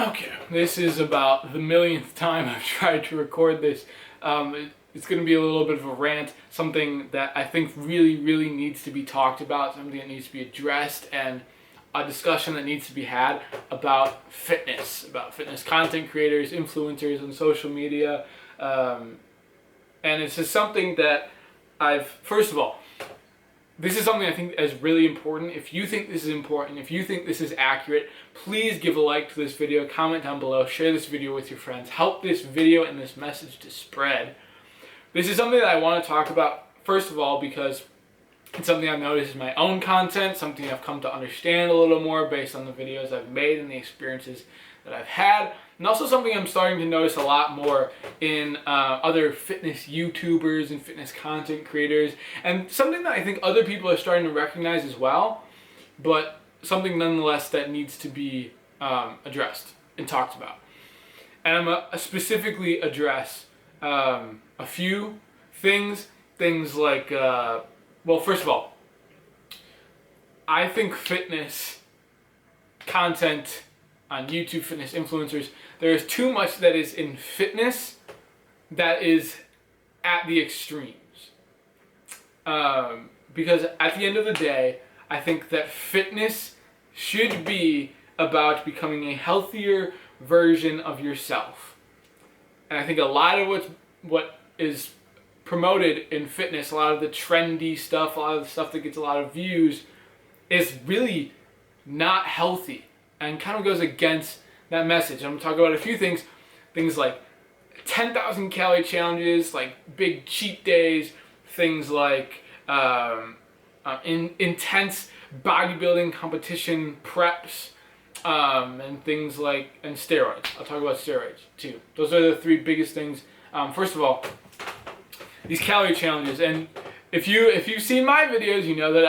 Okay, this is about the millionth time I've tried to record this. It's going to be a little bit of a rant, something that I think really needs to be talked about, something that needs to be addressed, and a discussion that needs to be had about fitness content creators, influencers on social media. And it's just something that first of all, this is something I think is really important. If you think this is important, if you think this is accurate, please give a like to this video, comment down below, share this video with your friends, help this video and this message to spread. This is something that I want to talk about, first of all, because it's something I've noticed in my own content, something I've come to understand a little more based on the videos I've made and the experiences that I've had, and also something I'm starting to notice a lot more in other fitness YouTubers and fitness content creators, and something that I think other people are starting to recognize as well, but something nonetheless that needs to be addressed and talked about. And I'm going to specifically address a few things like, well, first of all, I think fitness content on YouTube, fitness influencers, there is too much that is in fitness that is at the extremes. Because at the end of the day, I think that fitness should be about becoming a healthier version of yourself. And I think a lot of what is promoted in fitness, a lot of the trendy stuff, a lot of the stuff that gets a lot of views, is really not healthy and kind of goes against that message. I'm going to talk about a few things like 10,000 calorie challenges, like big cheat days, things like intense bodybuilding competition preps, and things like, and steroids. I'll talk about steroids too. Those are the three biggest things. First of all, these calorie challenges, and if you've seen my videos, you know that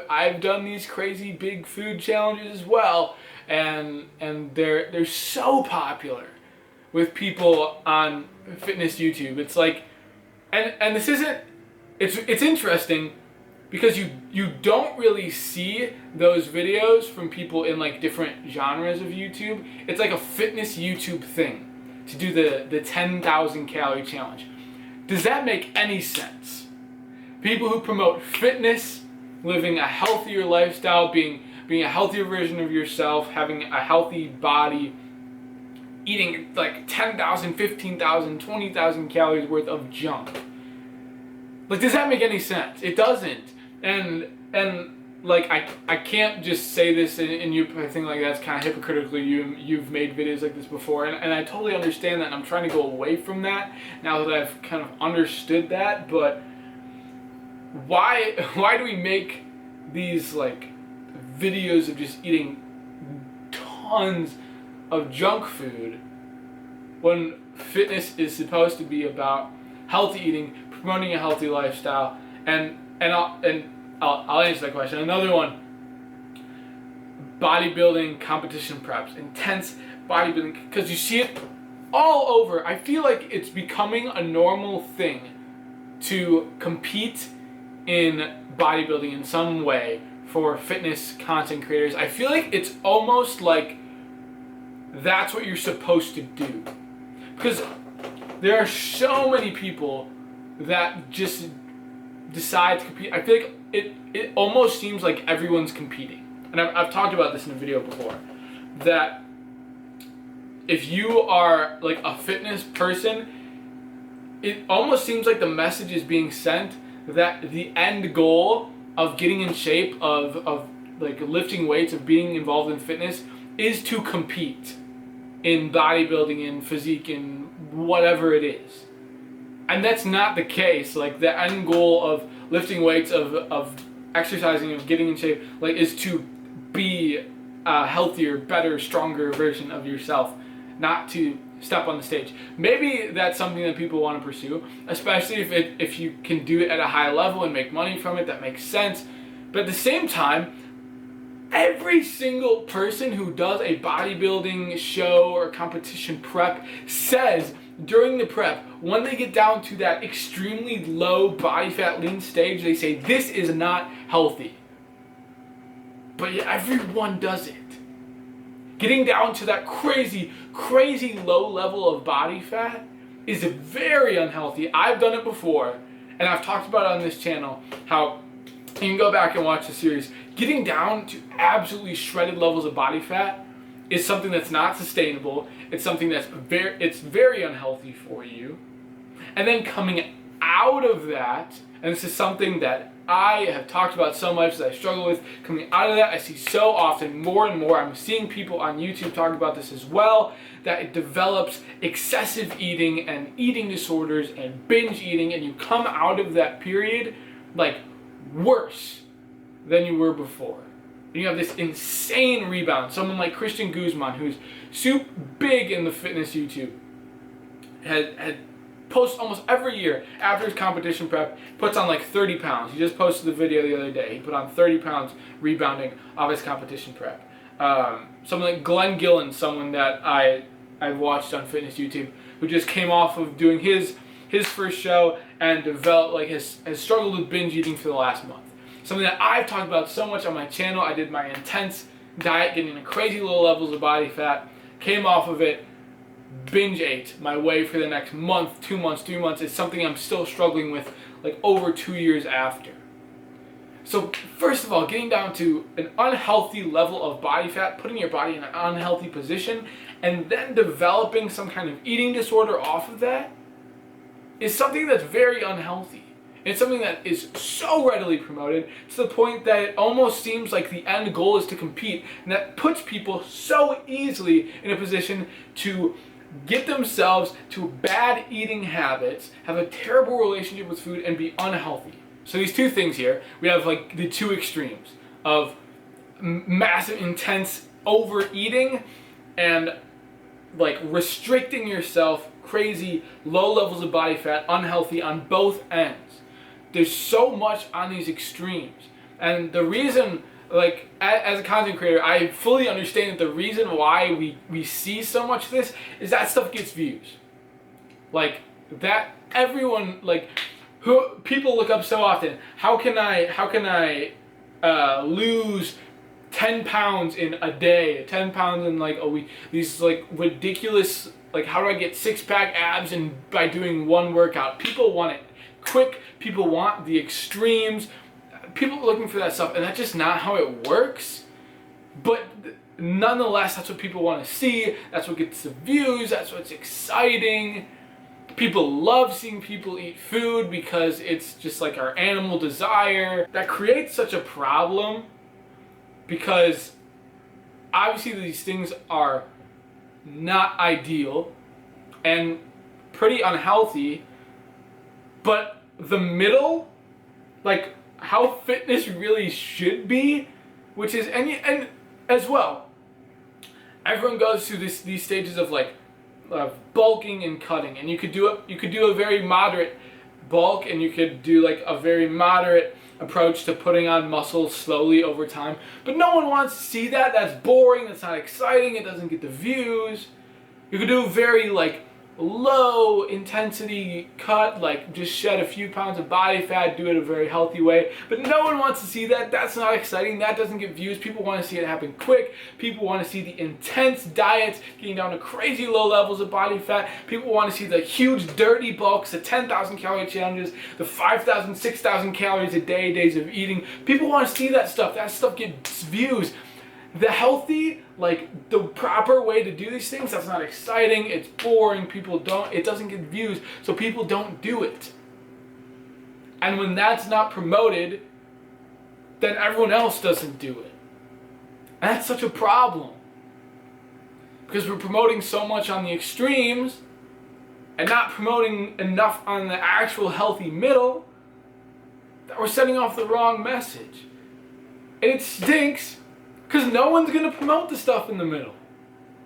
I've done these crazy big food challenges as well, and they're so popular with people on fitness YouTube. It's like, and this isn't, it's interesting because you don't really see those videos from people in like different genres of YouTube. It's like a fitness YouTube thing to do the 10,000 calorie challenge. Does that make any sense? People who promote fitness, living a healthier lifestyle, being a healthier version of yourself, having a healthy body, eating like 10,000, 15,000, 20,000 calories worth of junk. Like, does that make any sense? It doesn't. And like, I can't just say this and you think like that's kind of hypocritically. You've made videos like this before, and I totally understand that, and I'm trying to go away from that now that I've kind of understood that. But why do we make these like videos of just eating tons of junk food when fitness is supposed to be about healthy eating, promoting a healthy lifestyle? And I'll answer that question. Another one: bodybuilding competition preps, intense bodybuilding, because you see it all over. I feel like it's becoming a normal thing to compete in bodybuilding in some way for fitness content creators. I feel like it's almost like that's what you're supposed to do, because there are so many people that just decide to compete. I feel like it almost seems like everyone's competing, and I've talked about this in a video before, that if you are like a fitness person, it almost seems like the message is being sent that the end goal of getting in shape, of like lifting weights, of being involved in fitness, is to compete in bodybuilding, in physique, in whatever it is. And that's not the case. Like, the end goal of lifting weights, of exercising, of getting in shape, like, is to be a healthier, better, stronger version of yourself, not to step on the stage. Maybe that's something that people want to pursue, especially if you can do it at a high level and make money from it. That makes sense. But at the same time, every single person who does a bodybuilding show or competition prep says during the prep, when they get down to that extremely low body fat lean stage, they say this is not healthy. But everyone does it. getting down to that crazy, crazy low level of body fat is very unhealthy. I've done it before, and I've talked about it on this channel, how you can go back and watch the series. Getting down to absolutely shredded levels of body fat is something that's not sustainable. It's something that's very unhealthy for you. And then coming out of that, and this is something that I have talked about so much that I struggle with, coming out of that, I see so often, more and more, I'm seeing people on YouTube talk about this as well, that it develops excessive eating and eating disorders and binge eating, and you come out of that period like worse than you were before. And you have this insane rebound. Someone like Christian Guzman, who's super big in the fitness YouTube, had posts almost every year after his competition prep, puts on like 30 pounds. He just posted the video the other day. He put on 30 pounds rebounding off his competition prep. Someone like Glenn Gillen, someone that I've watched on fitness YouTube, who just came off of doing his first show and developed, like, has struggled with binge eating for the last month. Something that I've talked about so much on my channel. I did my intense diet, getting to crazy low levels of body fat, came off of it, binge ate my way for the next month, 2 months, 3 months. It's something I'm still struggling with like over 2 years after. So first of all, getting down to an unhealthy level of body fat, putting your body in an unhealthy position, and then developing some kind of eating disorder off of that is something that's very unhealthy. It's something that is so readily promoted to the point that it almost seems like the end goal is to compete, and that puts people so easily in a position to get themselves to bad eating habits, have a terrible relationship with food, and be unhealthy. So these two things here, we have like the two extremes of massive, intense overeating and like restricting yourself, crazy, low levels of body fat, unhealthy on both ends. There's so much on these extremes. And the reason, like, as a content creator, I fully understand that the reason why we see so much of this is that stuff gets views. Like, that everyone, like, who people look up so often. How can I lose 10 pounds in a day, 10 pounds in like a week? These like ridiculous, like, how do I get 6-pack abs and by doing one workout? People want it quick. People want the extremes. People are looking for that stuff, and that's just not how it works. But nonetheless, that's what people want to see. That's what gets the views. That's what's exciting. People love seeing people eat food because it's just like our animal desire. That creates such a problem because obviously these things are not ideal and pretty unhealthy, but the middle, like how fitness really should be, which is, and as well, everyone goes through these stages of like bulking and cutting, and you could do a very moderate bulk, and you could do like a very moderate approach to putting on muscle slowly over time. But no one wants to see that. That's boring. That's not exciting. It doesn't get the views. You could do a very like low intensity cut, like just shed a few pounds of body fat, do it a very healthy way, but no one wants to see that. That's not exciting. That doesn't get views. People want to see it happen quick. People want to see the intense diets, getting down to crazy low levels of body fat. People want to see the huge dirty bulks, the 10,000 calorie challenges, the 5,000, 6,000 calories a day days of eating. People want to see that stuff. That stuff gets views. The healthy, like the proper way to do these things, that's not exciting. It's boring. It doesn't get views, so people don't do it. And when that's not promoted, then everyone else doesn't do it. And that's such a problem. Because we're promoting so much on the extremes and not promoting enough on the actual healthy middle that we're sending off the wrong message. And it stinks. Because no one's going to promote the stuff in the middle.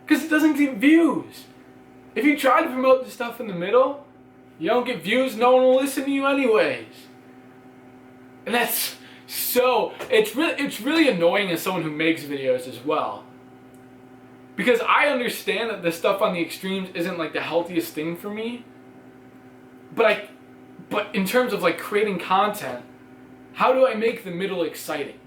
Because it doesn't get views. If you try to promote the stuff in the middle, you don't get views, no one will listen to you anyways. And that's so, it's really annoying as someone who makes videos as well. Because I understand that the stuff on the extremes isn't like the healthiest thing for me. But in terms of like creating content, how do I make the middle exciting?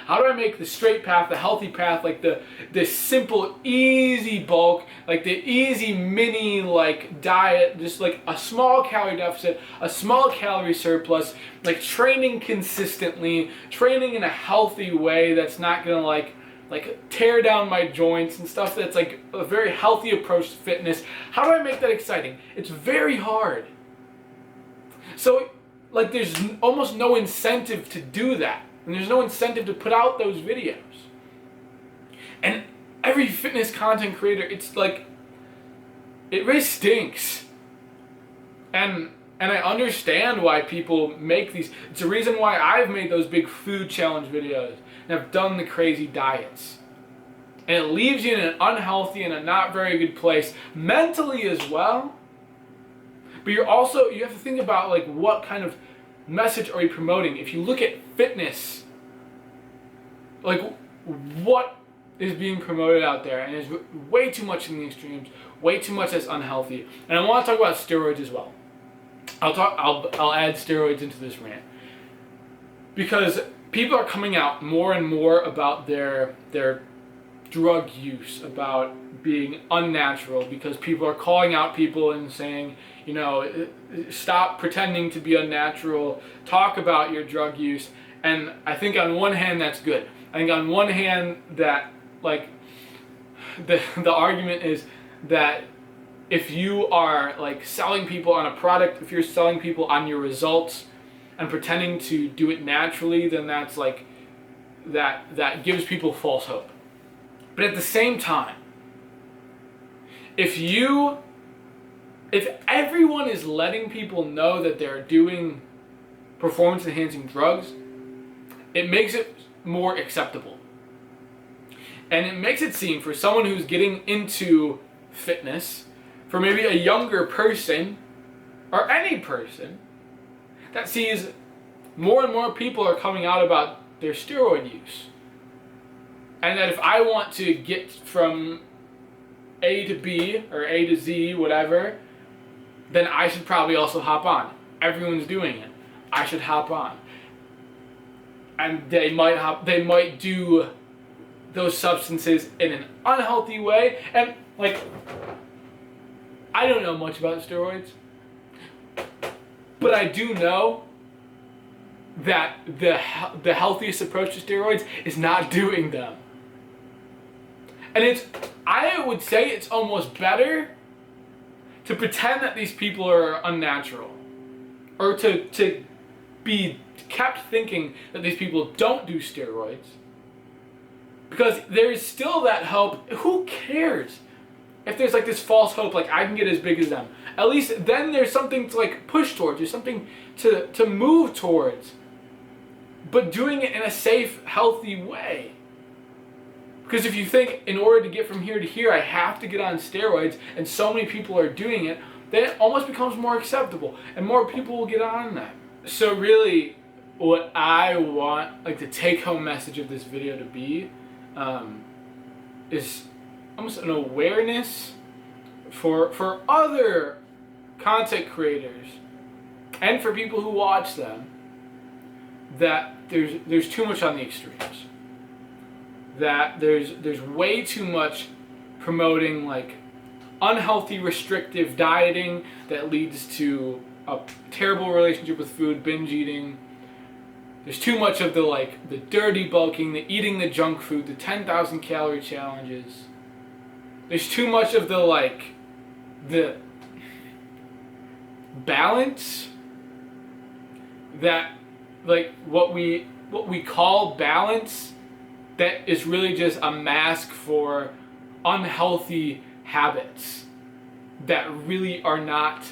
How do I make the straight path, the healthy path, like the simple, easy bulk, like the easy mini like diet, just like a small calorie deficit, a small calorie surplus, like training consistently, training in a healthy way that's not gonna like tear down my joints and stuff, that's like a very healthy approach to fitness. How do I make that exciting? It's very hard. So like there's almost no incentive to do that. And there's no incentive to put out those videos. And every fitness content creator, it's like, it really stinks. And I understand why people make these. It's the reason why I've made those big food challenge videos and I've done the crazy diets. And it leaves you in an unhealthy and a not very good place, mentally as well. But you have to think about like what kind of message are you promoting? If you look at fitness, like what is being promoted out there, and there's way too much in the extremes, way too much that's unhealthy. And I want to talk about steroids as well. I'll add steroids into this rant because people are coming out more and more about their drug use, about being unnatural, because people are calling out people and saying, you know, stop pretending to be unnatural, talk about your drug use. And I think on one hand that's good. I think on one hand that like the argument is that if you are like selling people on a product, if you're selling people on your results and pretending to do it naturally, then that's like that gives people false hope. But at the same time, if everyone is letting people know that they're doing performance enhancing drugs, it makes it more acceptable. And it makes it seem, for someone who's getting into fitness, for maybe a younger person or any person that sees more and more people are coming out about their steroid use. And that if I want to get from A to B or A to Z, whatever, then I should probably also hop on. Everyone's doing it. I should hop on. And they might do those substances in an unhealthy way. And like, I don't know much about steroids, but I do know that the healthiest approach to steroids is not doing them. And I would say it's almost better to pretend that these people are unnatural, or to be kept thinking that these people don't do steroids, because there's still that hope. Who cares if there's like this false hope, like I can get as big as them? At least then there's something to like push towards, there's something to move towards, but doing it in a safe, healthy way. Because if you think, in order to get from here to here, I have to get on steroids, and so many people are doing it, then it almost becomes more acceptable, and more people will get on that. So really, what I want, like the take-home message of this video to be, is almost an awareness for other content creators, and for people who watch them, that there's too much on the extremes. That there's way too much promoting like unhealthy restrictive dieting that leads to a terrible relationship with food, binge eating. There's too much of the dirty bulking, the eating the junk food, the 10,000 calorie challenges. There's too much of the balance, that like what we call balance, that is really just a mask for unhealthy habits that really are not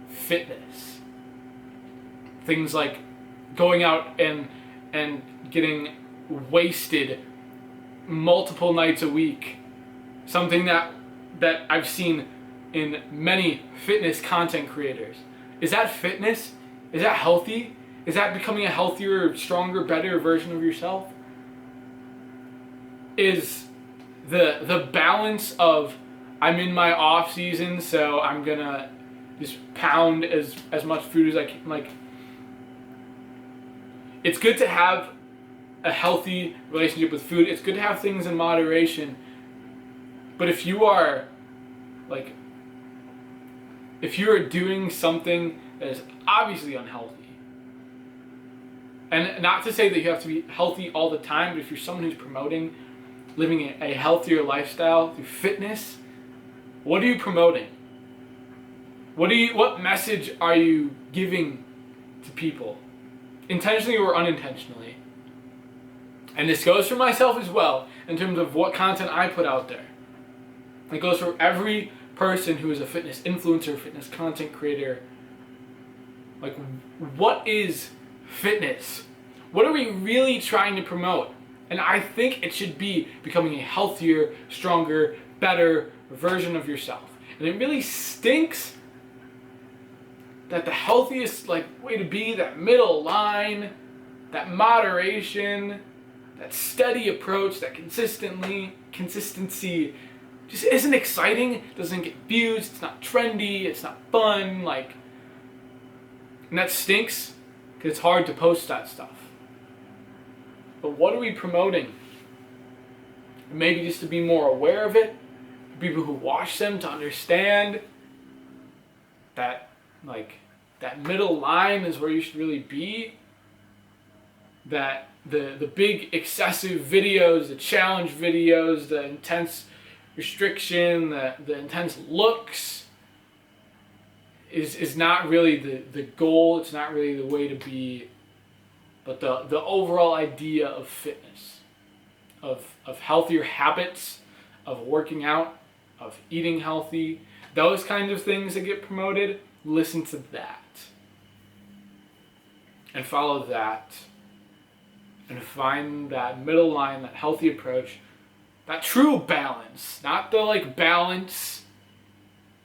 fitness. Things like going out and getting wasted multiple nights a week. Something that I've seen in many fitness content creators. Is that fitness? Is that healthy? Is that becoming a healthier, stronger, better version of yourself? Is the balance of, I'm in my off season, so I'm gonna just pound as much food as I can. Like, it's good to have a healthy relationship with food. It's good to have things in moderation. But if you are doing something that is obviously unhealthy, and not to say that you have to be healthy all the time, but if you're someone who's promoting living a healthier lifestyle through fitness, what are you promoting? What message are you giving to people, intentionally or unintentionally? And this goes for myself as well, in terms of what content I put out there. It goes for every person who is a fitness influencer, fitness content creator. Like, what is fitness? What are we really trying to promote? And I think it should be becoming a healthier, stronger, better version of yourself. And it really stinks that the healthiest way to be, that middle line, that moderation, that steady approach, that consistency just isn't exciting, doesn't get views, it's not trendy, it's not fun, and that stinks because it's hard to post that stuff. But what are we promoting? Maybe just to be more aware of it, for people who watch them to understand that that middle line is where you should really be. That the big excessive videos, the challenge videos, the intense restriction, the intense looks is not really the goal. It's not really the way to be. But the overall idea of fitness, of healthier habits, of working out, of eating healthy, those kinds of things that get promoted, listen to that. And follow that. And find that middle line, that healthy approach, that true balance. Not the balance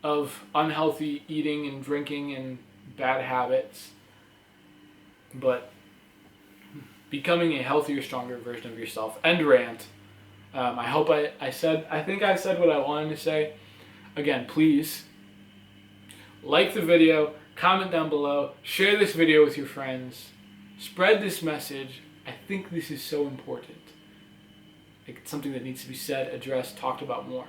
of unhealthy eating and drinking and bad habits, but becoming a healthier, stronger version of yourself. End rant. I hope I think I said what I wanted to say. Again, please like the video, comment down below, share this video with your friends, spread this message. I think this is so important. It's something that needs to be said, addressed, talked about more.